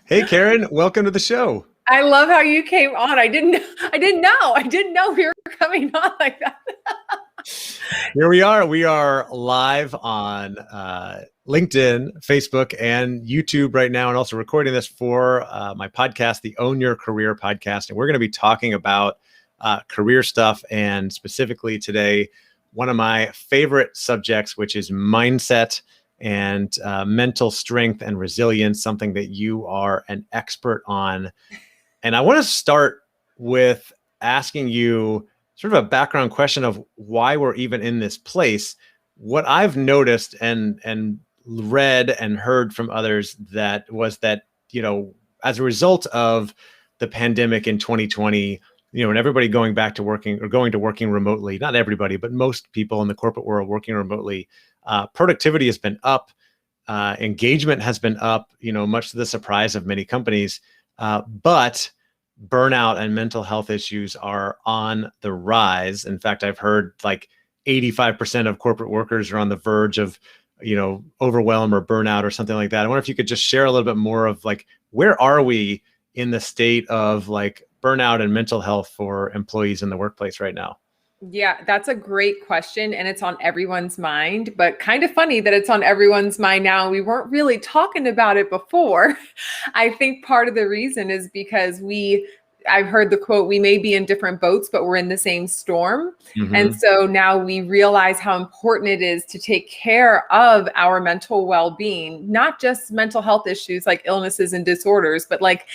Hey, Karen, welcome to the show. I love how you came on. I didn't know we were coming on like that. Here we are. We are live on LinkedIn, Facebook, and YouTube right now, and also recording this for my podcast, the Own Your Career podcast. And we're going to be talking about career stuff, and specifically today, one of my favorite subjects, which is mindset and mental strength and resilience, something that you are an expert on. And I want to start with asking you sort of a background question of why we're even in this place. What I've noticed and read and heard from others that, as a result of the pandemic in 2020, and everybody going back to working or going to working remotely, not everybody, but most people in the corporate world working remotely, productivity has been up, engagement has been up, much to the surprise of many companies. But burnout and mental health issues are on the rise. In fact, I've heard like 85% of corporate workers are on the verge of, overwhelm or burnout or something like that. I wonder if you could just share a little bit more of like, where are we in the state of like burnout and mental health for employees in the workplace right now? Yeah, that's a great question. And it's on everyone's mind, but kind of funny that it's on everyone's mind now. We weren't really talking about it before. I think part of the reason is because I've heard the quote, we may be in different boats, but we're in the same storm. Mm-hmm. And so now we realize how important it is to take care of our mental well-being, not just mental health issues like illnesses and disorders, but like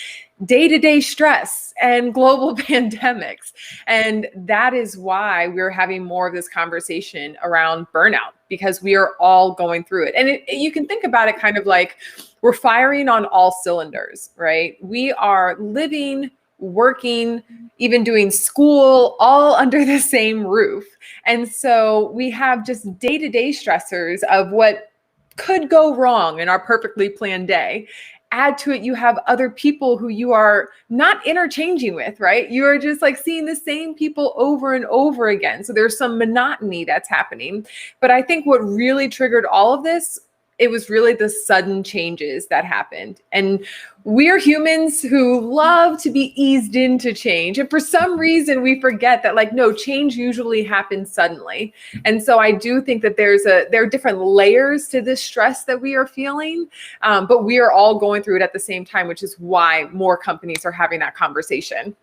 day-to-day stress and global pandemics. And that is why we're having more of this conversation around burnout, because we are all going through it. And you can think about it kind of like we're firing on all cylinders, right? We are living, working, even doing school, all under the same roof. And so we have just day-to-day stressors of what could go wrong in our perfectly planned day. Add to it, you have other people who you are not interchanging with, right? You are just like seeing the same people over and over again. So there's some monotony that's happening. But I think what really triggered all of this, it was really the sudden changes that happened. And we're humans who love to be eased into change. And for some reason, we forget that no, change usually happens suddenly. And so I do think that there are different layers to this stress that we are feeling, but we are all going through it at the same time, which is why more companies are having that conversation.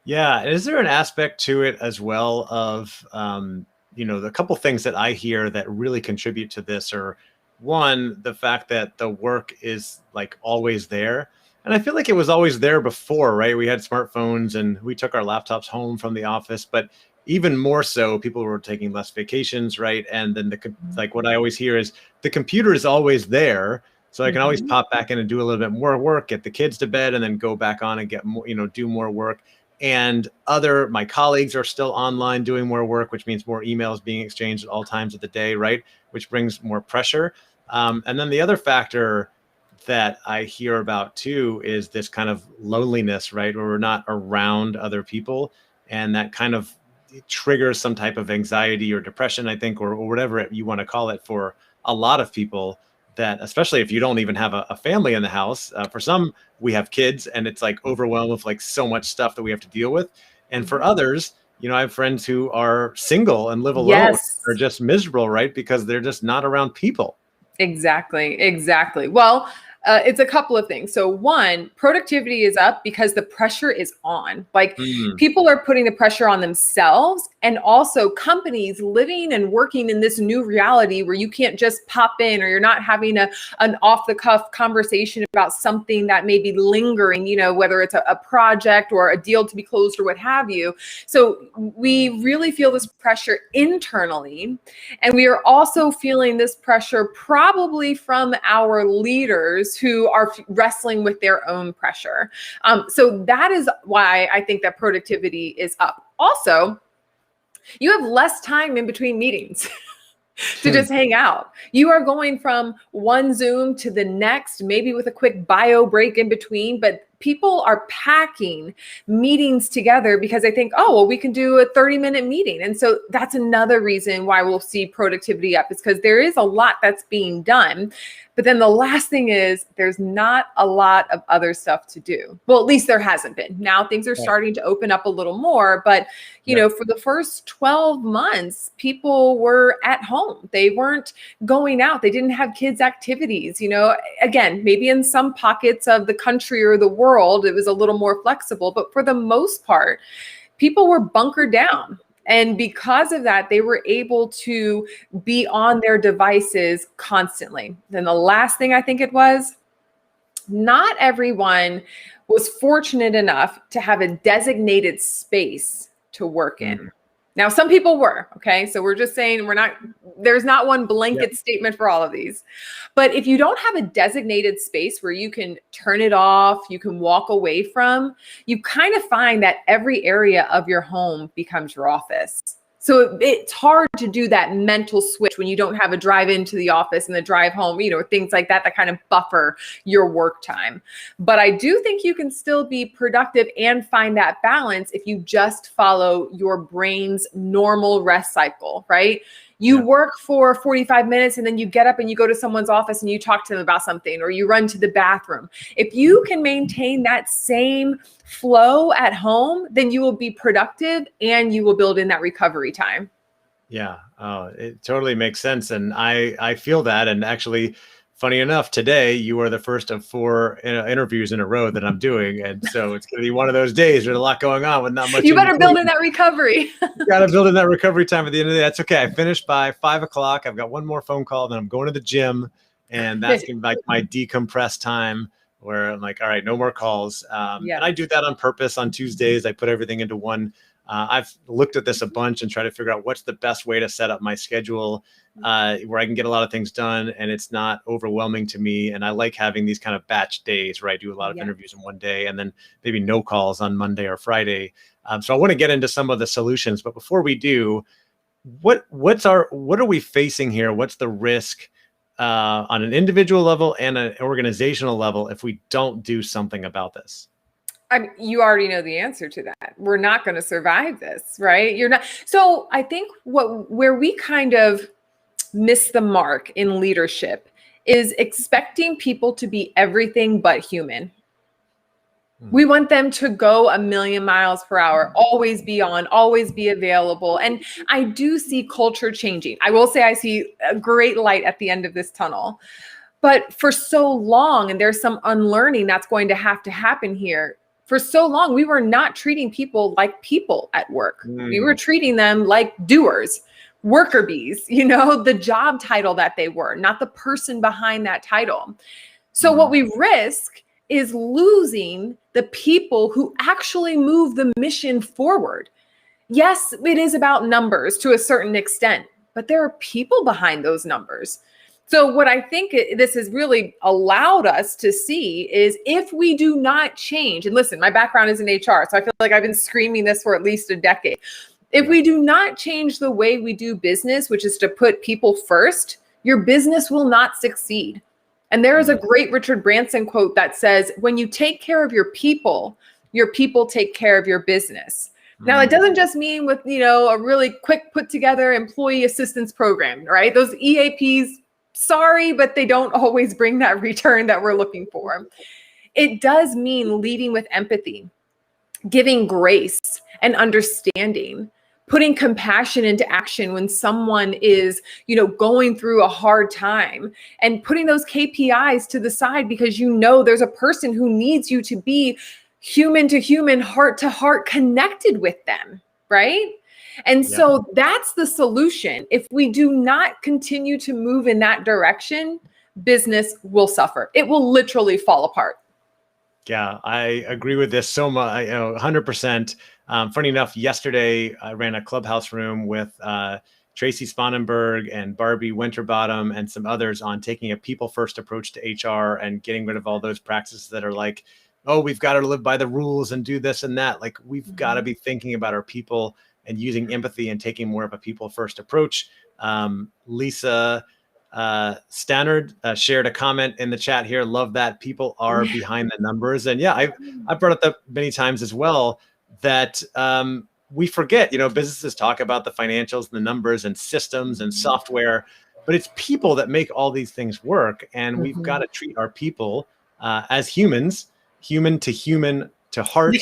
Yeah. Is there an aspect to it as well of, the couple things that I hear that really contribute to this are, one, the fact that the work is like always there. And I feel like it was always there before, right? We had smartphones and we took our laptops home from the office, but even more so, people were taking less vacations, right? And then like what I always hear is the computer is always there. So I can always pop back in and do a little bit more work, get the kids to bed, and then go back on and get more, do more work. And my colleagues are still online doing more work, which means more emails being exchanged at all times of the day, right? Which brings more pressure. And then the other factor that I hear about too is this kind of loneliness, right? Where we're not around other people, and that kind of triggers some type of anxiety or depression, I think, or whatever you want to call it for a lot of people, that especially if you don't even have a family in the house. For some, we have kids and it's like overwhelmed with like so much stuff that we have to deal with. And for others, I have friends who are single and live alone. Yes. Are just miserable, right? Because they're just not around people. Exactly. Well, it's a couple of things. So one, productivity is up because the pressure is on. People are putting the pressure on themselves, and also companies living and working in this new reality where you can't just pop in, or you're not having an off the cuff conversation about something that may be lingering, whether it's a project or a deal to be closed or what have you. So we really feel this pressure internally, and we are also feeling this pressure probably from our leaders who are wrestling with their own pressure. So that is why I think that productivity is up. Also, you have less time in between meetings to just hang out. You are going from one Zoom to the next, maybe with a quick bio break in between, but people are packing meetings together because they think, oh, well, we can do a 30-minute meeting. And so that's another reason why we'll see productivity up, is because there is a lot that's being done. But then the last thing is there's not a lot of other stuff to do. Well, at least there hasn't been. Now things are starting to open up a little more. But, you know, for the first 12 months, people were at home. They weren't going out. They didn't have kids' activities. You know, again, maybe in some pockets of the country or the world, it was a little more flexible. But for the most part, people were bunkered down. And because of that, they were able to be on their devices constantly. Then the last thing I think it was, not everyone was fortunate enough to have a designated space to work in. Now, some people were, okay? So we're just saying there's not one blanket statement for all of these. But if you don't have a designated space where you can turn it off, you can walk away from, you kind of find that every area of your home becomes your office. So it's hard to do that mental switch when you don't have a drive into the office and the drive home, you know, things like that kind of buffer your work time. But I do think you can still be productive and find that balance if you just follow your brain's normal rest cycle, right? You work for 45 minutes and then you get up and you go to someone's office and you talk to them about something, or you run to the bathroom. If you can maintain that same flow at home, then you will be productive and you will build in that recovery time. Yeah. Oh, it totally makes sense. And I feel that. And actually, funny enough, today you are the first of 4 interviews in a row that I'm doing. And so it's going to be one of those days. There's a lot going on with not much. You better build in that recovery. Got to build in that recovery time at the end of the day. That's okay. I finished by 5 o'clock. I've got one more phone call, then I'm going to the gym. And that's going to be like my decompress time, where I'm like, all right, no more calls. And I do that on purpose on Tuesdays. I put everything into one. I've looked at this a bunch and try to figure out what's the best way to set up my schedule where I can get a lot of things done and it's not overwhelming to me. And I like having these kind of batch days where I do a lot of interviews in one day and then maybe no calls on Monday or Friday. So I want to get into some of the solutions. But before we do, what are we facing here? What's the risk on an individual level and an organizational level if we don't do something about this? I mean, you already know the answer to that. We're not going to survive this, right? You're not. So I think where we kind of miss the mark in leadership is expecting people to be everything but human. We want them to go 1,000,000 miles per hour, always be on, always be available. And I do see culture changing. I will say I see a great light at the end of this tunnel. But for so long, and there's some unlearning that's going to have to happen here. For so long, we were not treating people like people at work. We were treating them like doers, worker bees, you know, the job title that they were, not the person behind that title. So what we risk is losing the people who actually move the mission forward. Yes, it is about numbers to a certain extent, but there are people behind those numbers. So what I think this has really allowed us to see is if we do not change, and listen, my background is in HR, so I feel like I've been screaming this for at least a decade. If we do not change the way we do business, which is to put people first, your business will not succeed. And there is a great Richard Branson quote that says, when you take care of your people take care of your business. Now, it doesn't just mean with, you know, a really quick put together employee assistance program, right? Those EAPs, sorry, but they don't always bring that return that we're looking for. It does mean leading with empathy, giving grace and understanding, putting compassion into action when someone is, you know, going through a hard time, and putting those KPIs to the side because you know there's a person who needs you to be human to human, heart to heart connected with them, right? And so that's the solution. If we do not continue to move in that direction, business will suffer. It will literally fall apart. Yeah, I agree with this so much, 100%. Funny enough, yesterday I ran a clubhouse room with Tracy Spanenberg and Barbie Winterbottom and some others on taking a people-first approach to HR and getting rid of all those practices that are like, oh, we've got to live by the rules and do this and that. Like, we've got to be thinking about our people and using empathy and taking more of a people first approach. Lisa Stannard shared a comment in the chat here. Love that. People are behind the numbers. And yeah, I've brought it up many times as well that we forget, businesses talk about the financials, the numbers and systems and software, but it's people that make all these things work. And we've got to treat our people as humans, human to heart,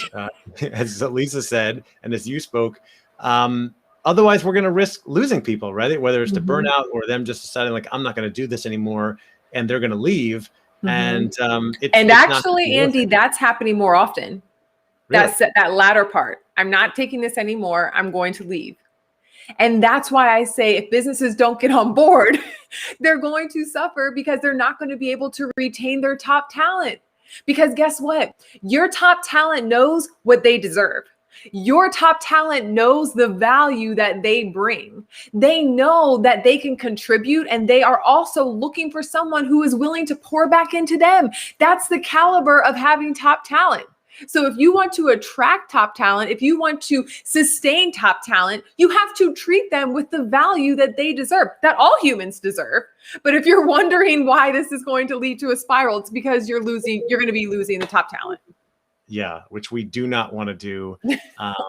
as Lisa said, and as you spoke. Otherwise, we're going to risk losing people, right? Whether it's to burnout or them just deciding like, I'm not going to do this anymore, and they're going to leave. And it's actually, Andy, that's happening more often. Really? That latter part. I'm not taking this anymore. I'm going to leave. And that's why I say if businesses don't get on board, they're going to suffer because they're not going to be able to retain their top talent. Because guess what? Your top talent knows what they deserve. Your top talent knows the value that they bring. They know that they can contribute, and they are also looking for someone who is willing to pour back into them. That's the caliber of having top talent. So if you want to attract top talent, if you want to sustain top talent, you have to treat them with the value that they deserve, that all humans deserve. But if you're wondering why this is going to lead to a spiral, it's because you're going to be losing the top talent. Yeah, which we do not want to do,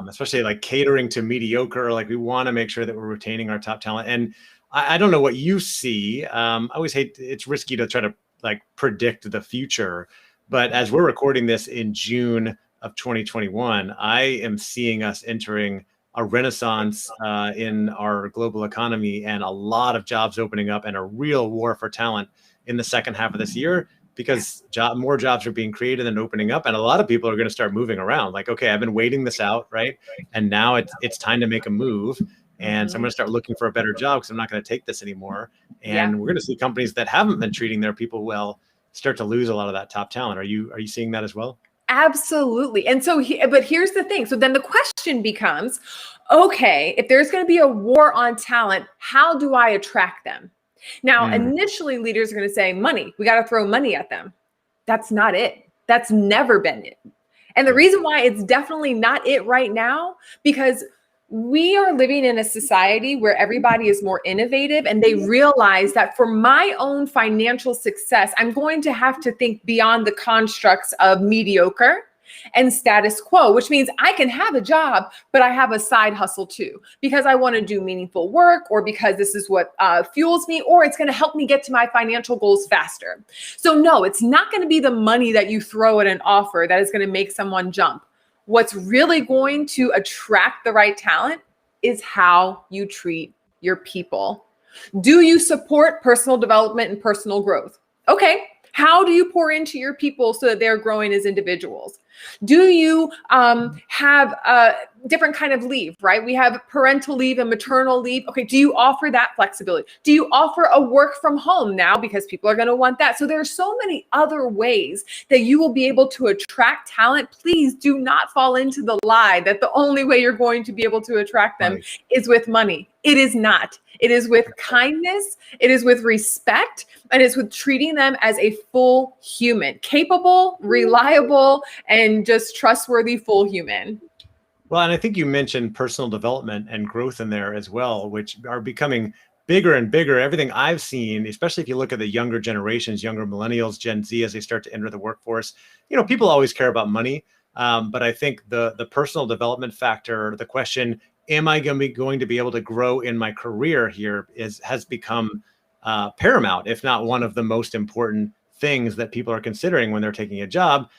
especially like catering to mediocre. Like we want to make sure that we're retaining our top talent. And I don't know what you see. I always hate, it's risky to try to like predict the future. But as we're recording this in June of 2021, I am seeing us entering a renaissance in our global economy and a lot of jobs opening up and a real war for talent in the second half of this year, because more jobs are being created and opening up. And a lot of people are going to start moving around like, okay, I've been waiting this out, right? And now it's time to make a move. And so I'm going to start looking for a better job because I'm not going to take this anymore. And we're going to see companies that haven't been treating their people well start to lose a lot of that top talent. Are you seeing that as well? Absolutely. And so, but here's the thing. So then the question becomes, okay, if there's going to be a war on talent, how do I attract them? Now, initially leaders are going to say money. We got to throw money at them. That's not it. That's never been it. And the reason why it's definitely not it right now, because we are living in a society where everybody is more innovative, and they realize that for my own financial success, I'm going to have to think beyond the constructs of mediocre and status quo, which means I can have a job, but I have a side hustle too, because I want to do meaningful work, or because this is what fuels me, or it's going to help me get to my financial goals faster. So no, it's not going to be the money that you throw at an offer that is going to make someone jump. What's really going to attract the right talent is how you treat your people. Do you support personal development and personal growth? Okay. How do you pour into your people so that they're growing as individuals? Do you have a different kind of leave, right? We have parental leave and maternal leave. Okay, do you offer that flexibility? Do you offer a work from home now, because people are going to want that? So there are so many other ways that you will be able to attract talent. Please do not fall into the lie that the only way you're going to be able to attract them is with money. It is not. It is with kindness, it is with respect, and it's with treating them as a full human, capable, reliable, and just trustworthy full human. Well, and I think you mentioned personal development and growth in there as well, which are becoming bigger and bigger. Everything I've seen, especially if you look at the younger generations, younger millennials, Gen Z, as they start to enter the workforce, people always care about money. But I think the personal development factor, the question, am I going to be able to grow in my career here, has become paramount, if not one of the most important things that people are considering when they're taking a job.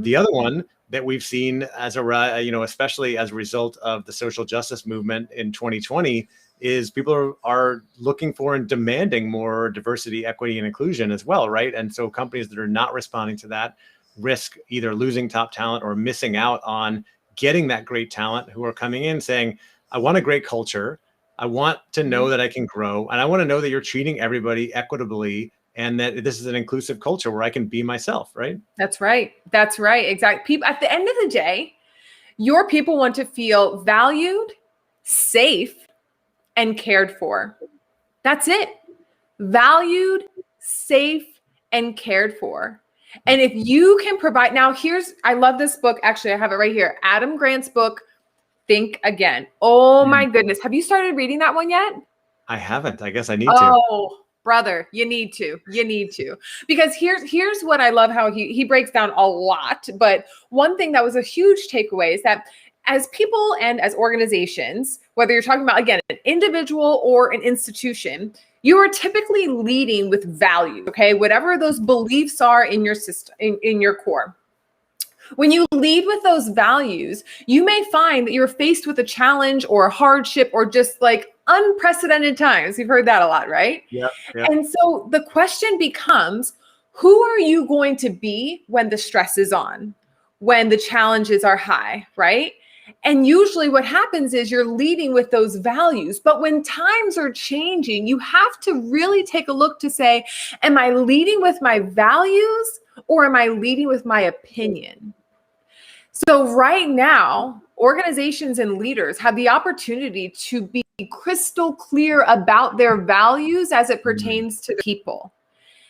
The other one that we've seen especially as a result of the social justice movement in 2020, is people are looking for and demanding more diversity, equity, and inclusion as well, right? And so companies that are not responding to that risk either losing top talent or missing out on getting that great talent who are coming in saying, I want a great culture. I want to know that I can grow, and I want to know that you're treating everybody equitably, and that this is an inclusive culture where I can be myself, right? That's right. That's right. Exactly. People, at the end of the day, your people want to feel valued, safe, and cared for. That's it. Valued, safe, and cared for. And if you can provide, now I love this book. Actually, I have it right here. Adam Grant's book, Think Again. Oh my goodness. Have you started reading that one yet? I haven't. I guess I need to. Brother, you need to, because here's what I love how he breaks down a lot. But one thing that was a huge takeaway is that as people and as organizations, whether you're talking about, again, an individual or an institution, you are typically leading with value, okay? Whatever those beliefs are in your system, in your core. When you lead with those values, you may find that you're faced with a challenge or a hardship or just like unprecedented times. You've heard that a lot, right? Yeah. And so the question becomes, who are you going to be when the stress is on, when the challenges are high, right? And usually what happens is you're leading with those values. But when times are changing, you have to really take a look to say, am I leading with my values or am I leading with my opinion? So right now, organizations and leaders have the opportunity to be crystal clear about their values as it pertains to the people.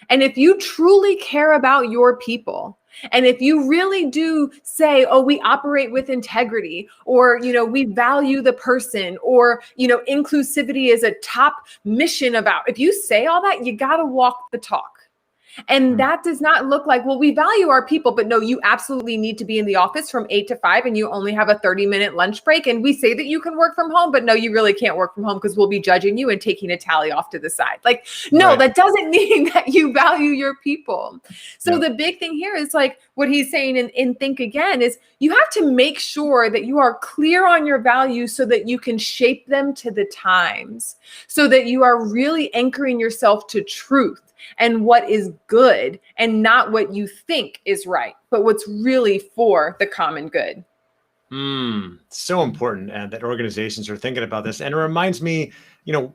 And if you truly care about your people, and if you really do say, oh, we operate with integrity, or, we value the person, or, inclusivity is a top mission about, if you say all that, you got to walk the talk. And that does not look like, well, we value our people, but no, you absolutely need to be in the office from 8 to 5 and you only have a 30-minute lunch break. And we say that you can work from home, but no, you really can't work from home because we'll be judging you and taking a tally off to the side. Like, no, right. That doesn't mean that you value your people. So the big thing here is like what he's saying in Think Again is you have to make sure that you are clear on your values so that you can shape them to the times, so that you are really anchoring yourself to truth and what is good and not what you think is right, but what's really for the common good. So important, and that organizations are thinking about this. And it reminds me,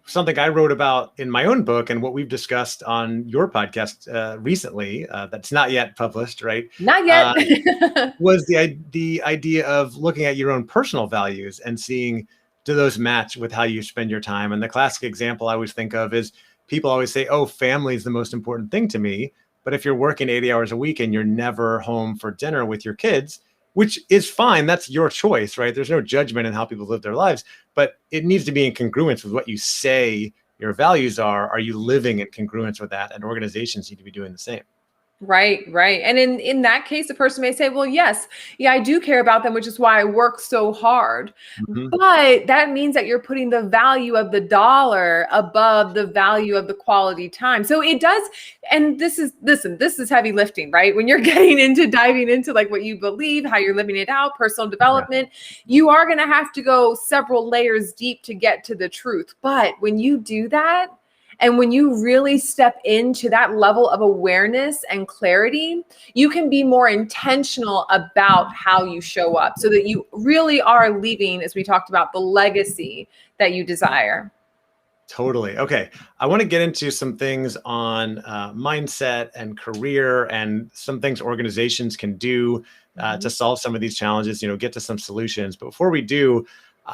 something I wrote about in my own book and what we've discussed on your podcast recently, that's not yet published, right? Not yet. Was the idea of looking at your own personal values and seeing, do those match with how you spend your time? And the classic example I always think of is people always say, oh, family is the most important thing to me. But if you're working 80 hours a week and you're never home for dinner with your kids, which is fine, that's your choice, right? There's no judgment in how people live their lives, but it needs to be in congruence with what you say your values are. Are you living in congruence with that? And organizations need to be doing the same. Right. And in that case, the person may say, well, yes, I do care about them, which is why I work so hard. But that means that you're putting the value of the dollar above the value of the quality time. So it does. And this is heavy lifting, right? When you're diving into like what you believe, how you're living it out, personal development, you are going to have to go several layers deep to get to the truth. But when you do that, and when you really step into that level of awareness and clarity, you can be more intentional about how you show up so that you really are leaving, as we talked about, the legacy that you desire. Totally. Okay. I want to get into some things on mindset and career and some things organizations can do to solve some of these challenges, get to some solutions. But before we do,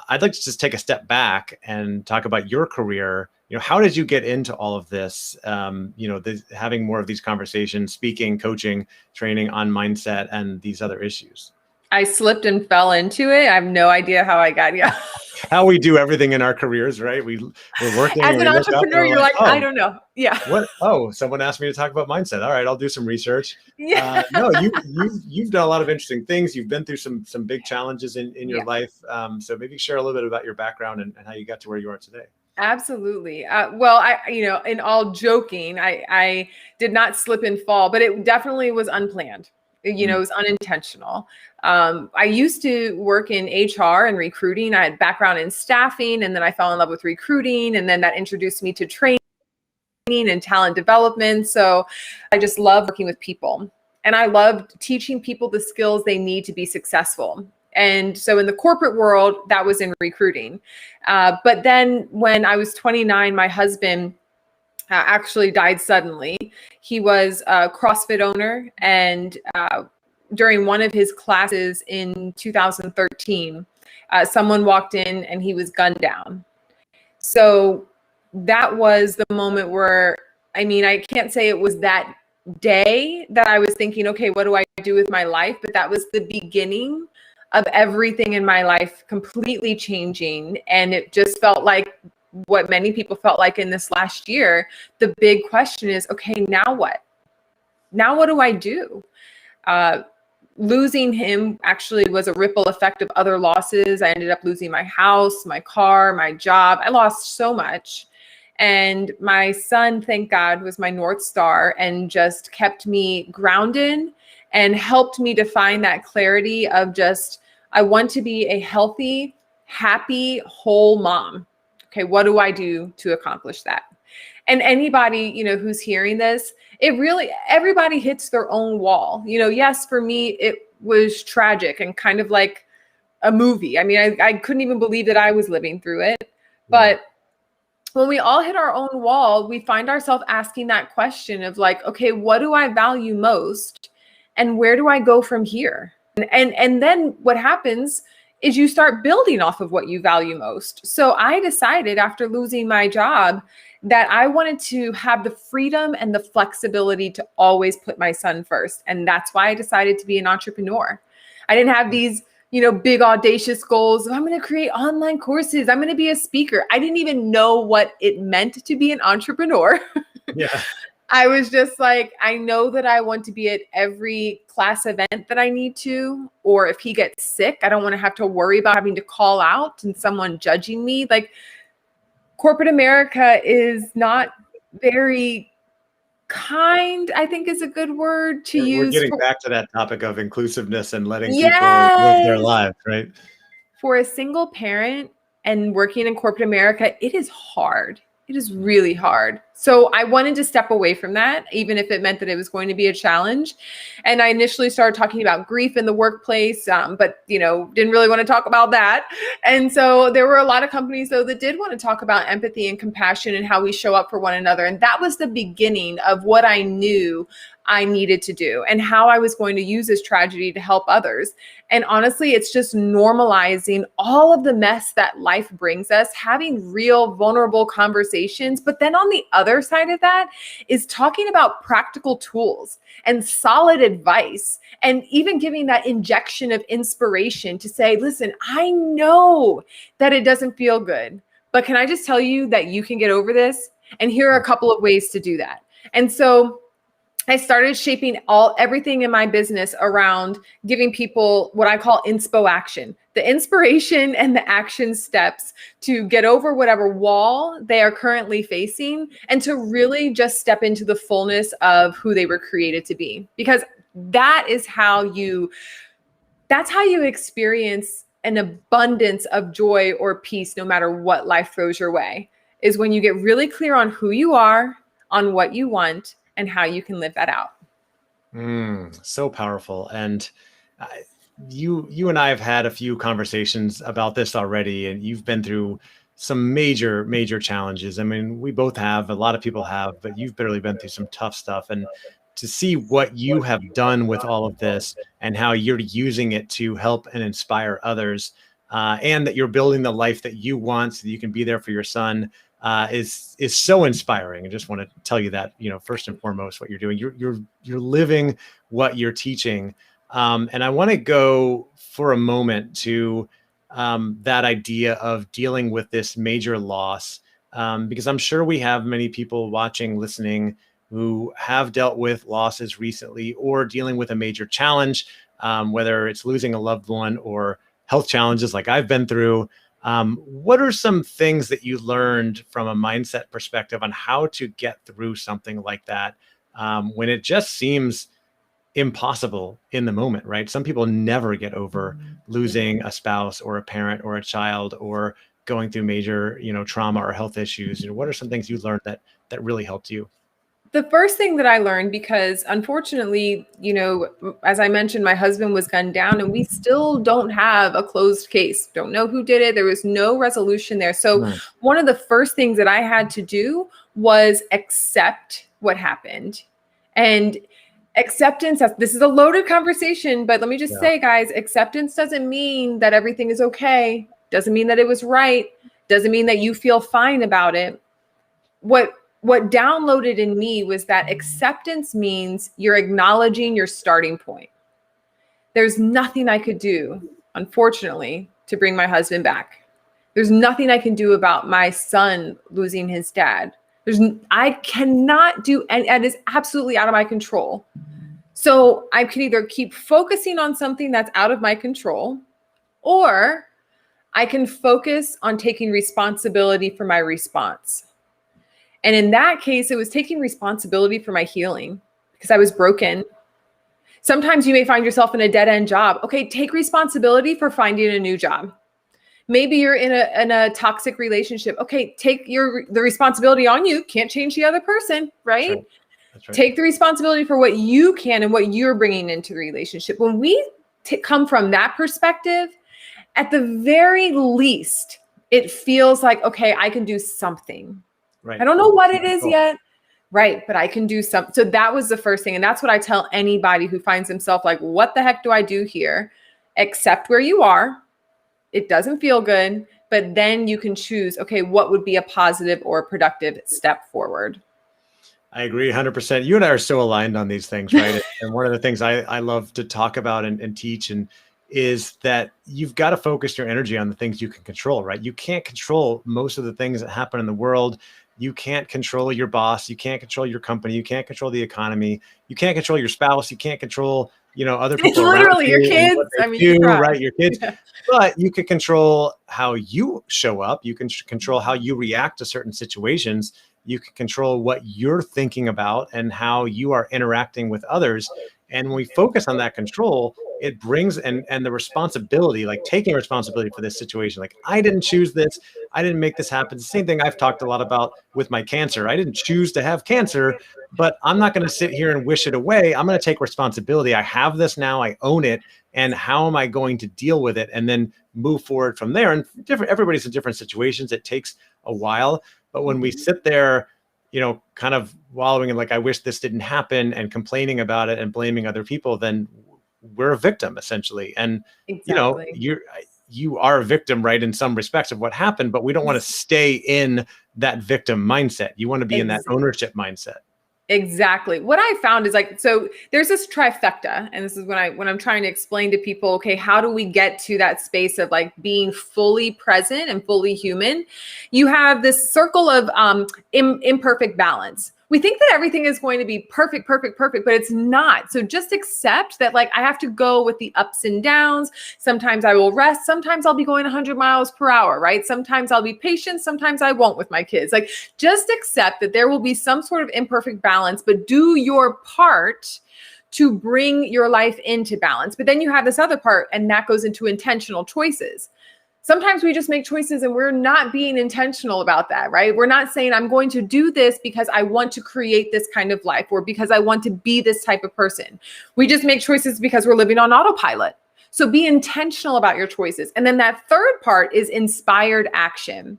I'd like to just take a step back and talk about your career. How did you get into all of this? Having more of these conversations, speaking, coaching, training on mindset and these other issues. I slipped and fell into it. I have no idea how I got here. How we do everything in our careers, right? We're working. As an entrepreneur, you're like, I don't know. Yeah. What? Oh, someone asked me to talk about mindset. All right, I'll do some research. Yeah. No, you've done a lot of interesting things. You've been through some big challenges in your life. So maybe share a little bit about your background and how you got to where you are today. Absolutely. Well, in all joking, I did not slip and fall, but it definitely was unplanned. It was unintentional. I used to work in HR and recruiting. I had background in staffing, and then I fell in love with recruiting, and then that introduced me to training and talent development. So I just love working with people, and I loved teaching people the skills they need to be successful. And so in the corporate world, that was in recruiting. But then when I was 29, my husband actually died suddenly. He was a CrossFit owner, and during one of his classes in 2013, someone walked in and he was gunned down. So that was the moment where, I can't say it was that day that I was thinking, okay, what do I do with my life? But that was the beginning of everything in my life completely changing. And it just felt like what many people felt like in this last year, the big question is, okay, now what? Now what do I do? Losing him actually was a ripple effect of other losses. I ended up losing my house, my car, my job. I lost so much. And my son, thank God, was my North Star and just kept me grounded and helped me to find that clarity of just, I want to be a healthy, happy, whole mom. Okay, what do I do to accomplish that? And anybody, who's hearing this, everybody hits their own wall. Yes, for me, it was tragic and kind of like a movie. I mean, I couldn't even believe that I was living through it. But when we all hit our own wall, we find ourselves asking that question of like, okay, what do I value most? And where do I go from here? And then what happens is you start building off of what you value most. So I decided after losing my job that I wanted to have the freedom and the flexibility to always put my son first. And that's why I decided to be an entrepreneur. I didn't have these, big audacious goals of I'm going to create online courses. I'm going to be a speaker. I didn't even know what it meant to be an entrepreneur. Yeah. I was just like, I know that I want to be at every class event that I need to, or if he gets sick, I don't want to have to worry about having to call out and someone judging me. Like, corporate America is not very kind, I think is a good word to use. We're getting back to that topic of inclusiveness and letting people Yes. live their lives, right? For a single parent and working in corporate America, it is hard. It is really hard. So I wanted to step away from that, even if it meant that it was going to be a challenge. And I initially started talking about grief in the workplace, but didn't really want to talk about that. And so there were a lot of companies, though, that did want to talk about empathy and compassion and how we show up for one another. And that was the beginning of what I knew I needed to do and how I was going to use this tragedy to help others. And honestly, it's just normalizing all of the mess that life brings us, having real vulnerable conversations. But then on the other side of that is talking about practical tools and solid advice, and even giving that injection of inspiration to say, listen, I know that it doesn't feel good, but can I just tell you that you can get over this? And here are a couple of ways to do that. And so I started shaping everything in my business around giving people what I call inspo action, the inspiration and the action steps to get over whatever wall they are currently facing and to really just step into the fullness of who they were created to be. Because that's how you experience an abundance of joy or peace, no matter what life throws your way, is when you get really clear on who you are, on what you want, and how you can live that out. So powerful. And you and I have had a few conversations about this already, and you've been through some major, major challenges. I mean, we both have, a lot of people have, but you've barely been through some tough stuff. And to see what you have done with all of this and how you're using it to help and inspire others, and that you're building the life that you want so that you can be there for your son, is so inspiring. I just want to tell you that, first and foremost, what you're doing, you're living what you're teaching. And I want to go for a moment to that idea of dealing with this major loss, because I'm sure we have many people watching, listening, who have dealt with losses recently or dealing with a major challenge, whether it's losing a loved one or health challenges like I've been through. What are some things that you learned from a mindset perspective on how to get through something like that, when it just seems impossible in the moment, right? Some people never get over losing a spouse or a parent or a child or going through major, trauma or health issues. What are some things you learned that really helped you? The first thing that I learned, because unfortunately, as I mentioned, my husband was gunned down and we still don't have a closed case. Don't know who did it. There was no resolution there. So one of the first things that I had to do was accept what happened. And acceptance, this is a loaded conversation, but let me just say, guys, acceptance doesn't mean that everything is okay. Doesn't mean that it was right. Doesn't mean that you feel fine about it. What downloaded in me was that acceptance means you're acknowledging your starting point. There's nothing I could do, unfortunately, to bring my husband back. There's nothing I can do about my son losing his dad. I cannot do, and it is absolutely out of my control. So I can either keep focusing on something that's out of my control, or I can focus on taking responsibility for my response. And in that case, it was taking responsibility for my healing because I was broken. Sometimes you may find yourself in a dead-end job. Okay, take responsibility for finding a new job. Maybe you're in a toxic relationship. Okay, take the responsibility on you. Can't change the other person, right? That's right. That's right. Take the responsibility for what you can and what you're bringing into the relationship. When we come from that perspective, at the very least, it feels like, okay, I can do something. Right. I don't know what it is yet. Right. But I can do something. So that was the first thing. And that's what I tell anybody who finds himself like, what the heck do I do here? Accept where you are. It doesn't feel good, but then you can choose, okay, what would be a positive or productive step forward? I agree 100%. You and I are so aligned on these things, right? And one of the things I love to talk about and teach is that you've got to focus your energy on the things you can control, right? You can't control most of the things that happen in the world. You can't control your boss. You can't control your company. You can't control the economy. You can't control your spouse. You can't control, other people Literally around your kids. I mean, you right? Your kids. Yeah. But you can control how you show up. You can control how you react to certain situations. You can control what you're thinking about and how you are interacting with others. And when we focus on that control, it brings and the responsibility, like taking responsibility for this situation. Like, I didn't choose this. I didn't make this happen. The same thing I've talked a lot about with my cancer. I didn't choose to have cancer, but I'm not going to sit here and wish it away. I'm going to take responsibility. I have this now. I own it. And how am I going to deal with it and then move forward from there? And everybody's in different situations. It takes a while. But when we sit there, kind of wallowing in like, I wish this didn't happen and complaining about it and blaming other people, then we're a victim essentially. And, Exactly. you are a victim, right? In some respects of what happened, but we don't want to stay in that victim mindset. You want to be in that ownership mindset. Exactly. What I found is like, so there's this trifecta, and this is when I'm trying to explain to people, okay, how do we get to that space of like being fully present and fully human? You have this circle of imperfect balance. We think that everything is going to be perfect, but it's not. So just accept that, like, I have to go with the ups and downs. Sometimes I will rest. Sometimes I'll be going 100 miles per hour, right? Sometimes I'll be patient. Sometimes I won't with my kids. Like, just accept that there will be some sort of imperfect balance, but do your part to bring your life into balance. But then you have this other part, and that goes into intentional choices. Sometimes we just make choices and we're not being intentional about that, right? We're not saying, I'm going to do this because I want to create this kind of life or because I want to be this type of person. We just make choices because we're living on autopilot. So be intentional about your choices. And then that third part is inspired action.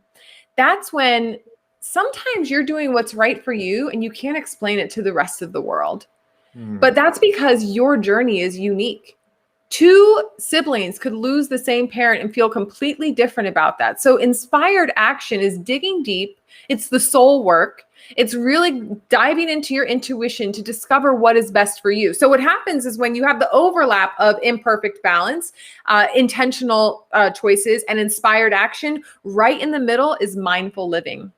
That's when sometimes you're doing what's right for you and you can't explain it to the rest of the world. But that's because your journey is unique. Two siblings could lose the same parent and feel completely different about that. So inspired action is digging deep. It's the soul work. It's really diving into your intuition to discover what is best for you. So what happens is when you have the overlap of imperfect balance, intentional choices, and inspired action, right in the middle is mindful living.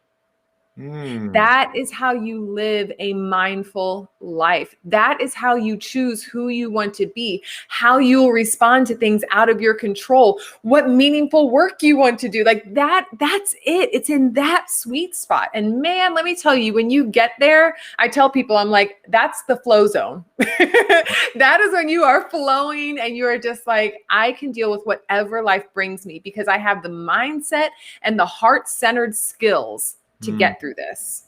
That is how you live a mindful life. That is how you choose who you want to be, how you will respond to things out of your control, what meaningful work you want to do. Like that's it. It's in that sweet spot. And man, let me tell you, when you get there, I tell people, I'm like, that's the flow zone. That is when you are flowing and you are just like, I can deal with whatever life brings me because I have the mindset and the heart-centered skills to get through this.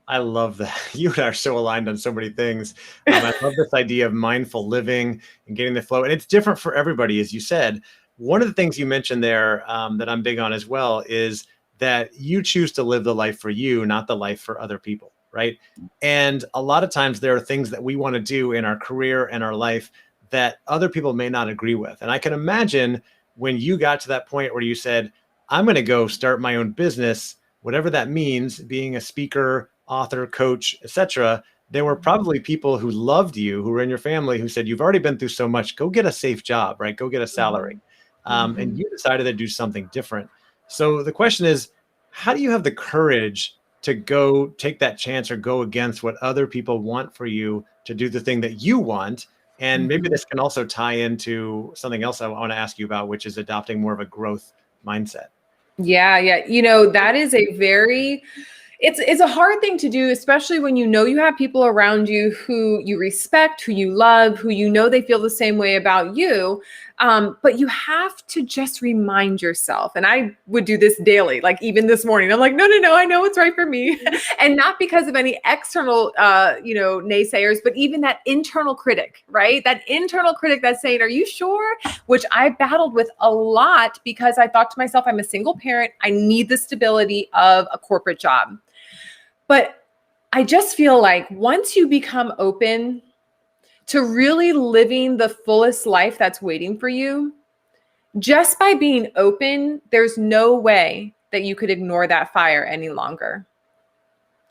I love that. You and I are so aligned on so many things. I love this idea of mindful living and getting the flow. And it's different for everybody, as you said. One of the things you mentioned there that I'm big on as well is that you choose to live the life for you, not the life for other people, right? And a lot of times there are things that we want to do in our career and our life that other people may not agree with. And I can imagine when you got to that point where you said, I'm going to go start my own business, whatever that means, being a speaker, author, coach, etc. There were probably people who loved you, who were in your family, who said, you've already been through so much, go get a safe job, right? Go get a salary. And you decided to do something different. So the question is, how do you have the courage to go take that chance or go against what other people want for you to do the thing that you want? And maybe Mhm. this can also tie into something else I want to ask you about, which is adopting more of a growth mindset. Yeah, yeah. That is a very it's a hard thing to do, especially when you have people around you who you respect, who you love, who they feel the same way about you. But you have to just remind yourself. And I would do this daily, like even this morning. I'm like, no, no, no, I know what's right for me. And not because of any external, naysayers, but even that internal critic, right? That internal critic that's saying, are you sure? Which I battled with a lot because I thought to myself, I'm a single parent. I need the stability of a corporate job. But I just feel like once you become open to really living the fullest life that's waiting for you, just by being open, there's no way that you could ignore that fire any longer.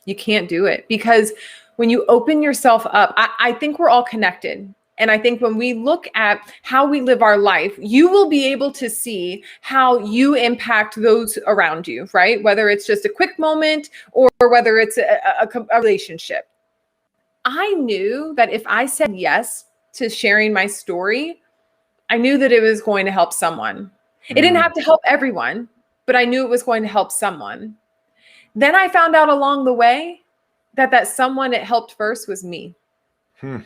You can't do it because when you open yourself up, I think we're all connected. And I think when we look at how we live our life, you will be able to see how you impact those around you, right? Whether it's just a quick moment or whether it's a relationship. I knew that if I said yes to sharing my story, I knew that it was going to help someone. It didn't Mm. have to help everyone, but I knew it was going to help someone. Then I found out along the way that someone it helped first was me. Hmm.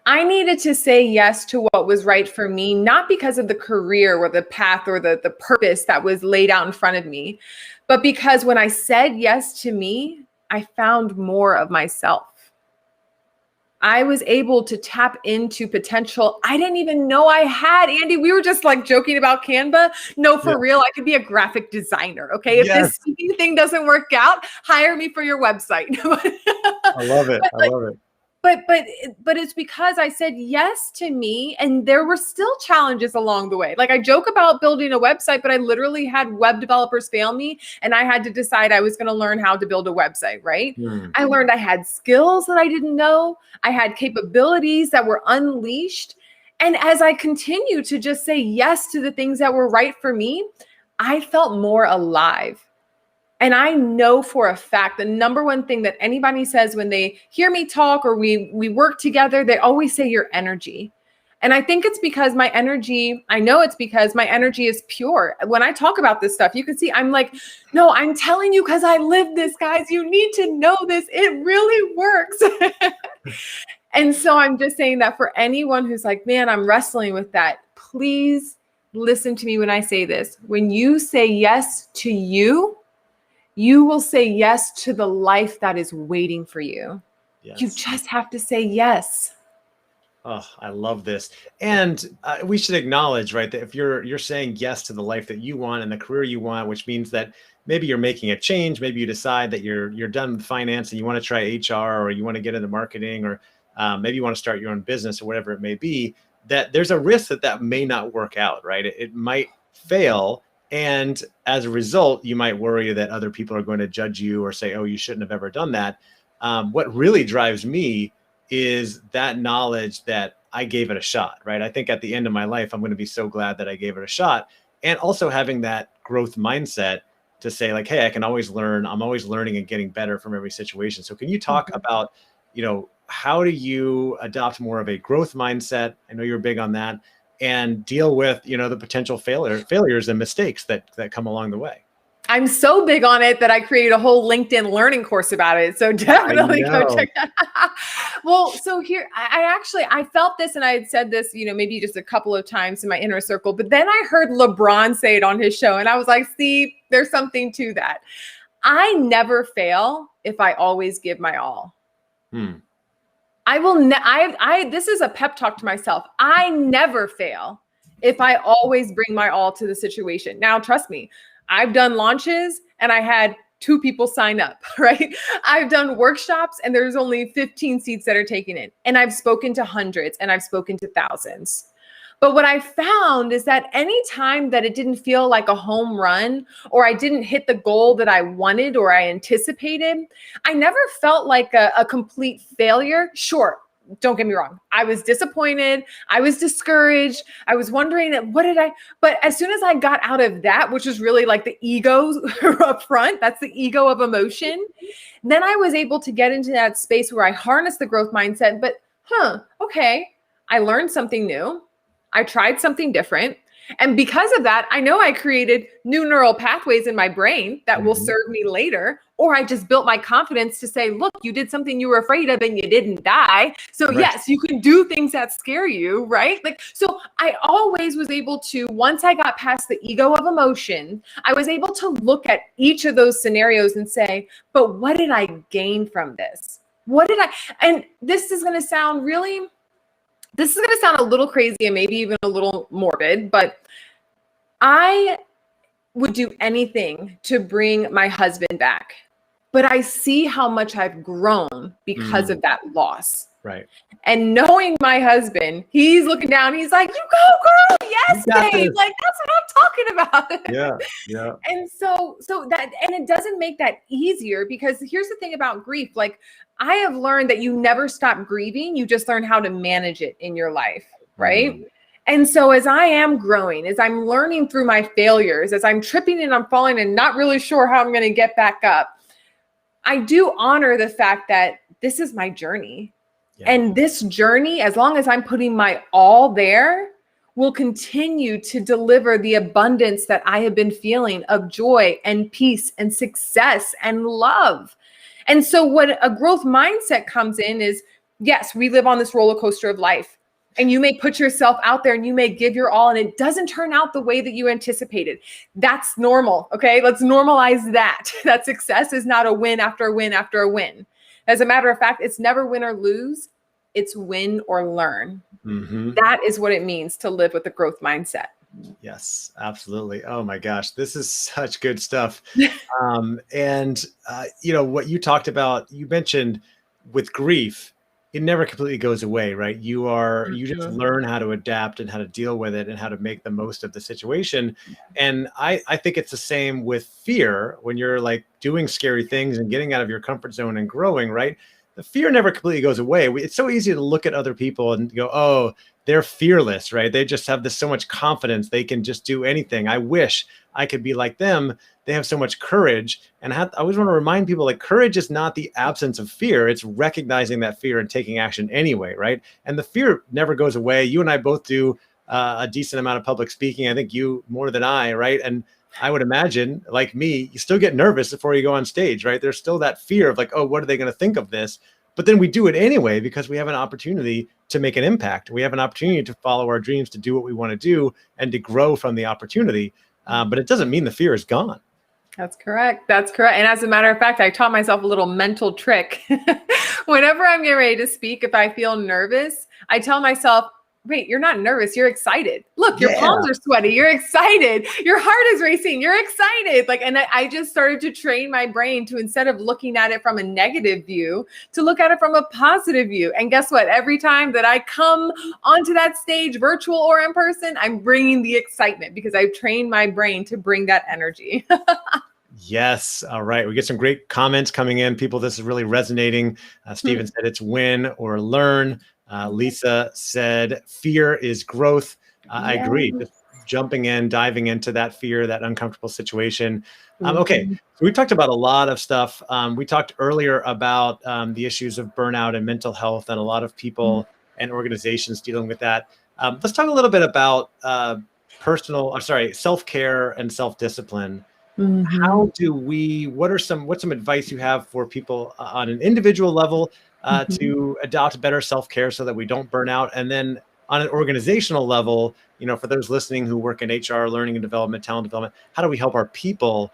I needed to say yes to what was right for me, not because of the career or the path or the purpose that was laid out in front of me, but because when I said yes to me, I found more of myself. I was able to tap into potential I didn't even know I had. Andy, we were just like joking about Canva. No, Yeah. for real, I could be a graphic designer. Okay. If Yes. this speaking thing doesn't work out, hire me for your website. I love it. But I love it. but it's because I said yes to me, and there were still challenges along the way. Like I joke about building a website, but I literally had web developers fail me, and I had to decide I was going to learn how to build a website, right? Hmm. I learned I had skills that I didn't know. I had capabilities that were unleashed. And as I continued to just say yes to the things that were right for me, I felt more alive. And I know for a fact the number one thing that anybody says when they hear me talk or we work together, they always say your energy. And I think it's because my energy, I know it's because my energy is pure. When I talk about this stuff, you can see I'm like, no, I'm telling you because I live this, guys. You need to know this. It really works. And so I'm just saying that for anyone who's like, man, I'm wrestling with that, please listen to me when I say this. When you say yes to you, you will say yes to the life that is waiting for you. You Yes. just have to say yes. Oh, I love this. And we should acknowledge, right, that if you're saying yes to the life that you want and the career you want, which means that maybe you're making a change, maybe you decide that you're done with finance and you want to try HR or you want to get into marketing or maybe you want to start your own business or whatever it may be, that there's a risk that may not work out, right? It might fail. And as a result, you might worry that other people are going to judge you or say, oh, you shouldn't have ever done that. What really drives me is that knowledge that I gave it a shot, right? I think at the end of my life, I'm going to be so glad that I gave it a shot. And also having that growth mindset to say like, hey, I can always learn. I'm always learning and getting better from every situation. So can you talk Mhm. about, how do you adopt more of a growth mindset? I know you're big on that and deal with, the potential failures and mistakes that come along the way. I'm so big on it that I created a whole LinkedIn learning course about it. So I definitely go know. check that out. Well, so here, I felt this and I had said this, maybe just a couple of times in my inner circle, but then I heard LeBron say it on his show and I was like, see, there's something to that. I never fail if I always give my all. Hmm. I will. This is a pep talk to myself. I never fail if I always bring my all to the situation. Now, trust me, I've done launches and I had 2 people sign up, right? I've done workshops and there's only 15 seats that are taken in. And I've spoken to hundreds and I've spoken to thousands. But what I found is that any time that it didn't feel like a home run or I didn't hit the goal that I wanted or I anticipated, I never felt like a complete failure. Sure, don't get me wrong. I was disappointed. I was discouraged. I was wondering but as soon as I got out of that, which is really like the ego up front, that's the ego of emotion. Then I was able to get into that space where I harnessed the growth mindset, but okay, I learned something new. I tried something different. And because of that, I know I created new neural pathways in my brain that will serve me later, or I just built my confidence to say, look, you did something you were afraid of and you didn't die. So yes, you can do things that scare you, right? Like, so I always was able to, once I got past the ego of emotion, I was able to look at each of those scenarios and say, but what did I gain from this? And this is going to sound a little crazy and maybe even a little morbid, but I would do anything to bring my husband back. But I see how much I've grown because of that loss. Right. And knowing my husband, he's looking down, he's like, you go, girl. Yes, babe. Like, that's what I'm talking about. Yeah. Yeah. And so that, and it doesn't make that easier, because here's the thing about grief. Like, I have learned that you never stop grieving. You just learn how to manage it in your life. Right. And so as I am growing, as I'm learning through my failures, as I'm tripping and I'm falling and not really sure how I'm going to get back up, I do honor the fact that this is my journey. Yeah. And this journey, as long as I'm putting my all there, will continue to deliver the abundance that I have been feeling of joy and peace and success and love. And so when a growth mindset comes in is, yes, we live on this roller coaster of life, and you may put yourself out there and you may give your all and it doesn't turn out the way that you anticipated. That's normal. Okay. Let's normalize that. That success is not a win after a win after a win. As a matter of fact, it's never win or lose. It's win or learn. That is what it means to live with a growth mindset. Yes, absolutely. Oh my gosh, this is such good stuff. And what you talked about, you mentioned with grief, it never completely goes away, right? You just learn how to adapt and how to deal with it and how to make the most of the situation. And I think it's the same with fear. When you're like doing scary things and getting out of your comfort zone and growing, right? The fear never completely goes away. It's so easy to look at other people and go, oh, they're fearless, right? They just have so much confidence. They can just do anything. I wish I could be like them. They have so much courage. And I always want to remind people, like, courage is not the absence of fear. It's recognizing that fear and taking action anyway, right? And the fear never goes away. You and I both do a decent amount of public speaking. I think you more than I, right? And I would imagine, like me, you still get nervous before you go on stage, right? There's still that fear of like, oh, what are they going to think of this? But then we do it anyway because we have an opportunity to make an impact. We have an opportunity to follow our dreams, to do what we want to do, and to grow from the opportunity. But it doesn't mean the fear is gone. That's correct. That's correct. And as a matter of fact, I taught myself a little mental trick. Whenever I'm getting ready to speak, if I feel nervous, I tell myself, wait, you're not nervous. You're excited. Look, your palms are sweaty. You're excited. Your heart is racing. You're excited. And I just started to train my brain to, instead of looking at it from a negative view, to look at it from a positive view. And guess what? Every time that I come onto that stage, virtual or in person, I'm bringing the excitement because I've trained my brain to bring that energy. Yes. All right. We get some great comments coming in. People, this is really resonating. Stephen said it's win or learn. Lisa said, fear is growth. I agree. Just jumping in, diving into that fear, that uncomfortable situation. Okay. So we talked about a lot of stuff. We talked earlier about the issues of burnout and mental health and a lot of people and organizations dealing with that. Let's talk a little bit about self-care and self-discipline. What's some advice you have for people on an individual level to adopt better self-care so that we don't burn out? And then on an organizational level, for those listening who work in HR, learning and development, talent development, how do we help our people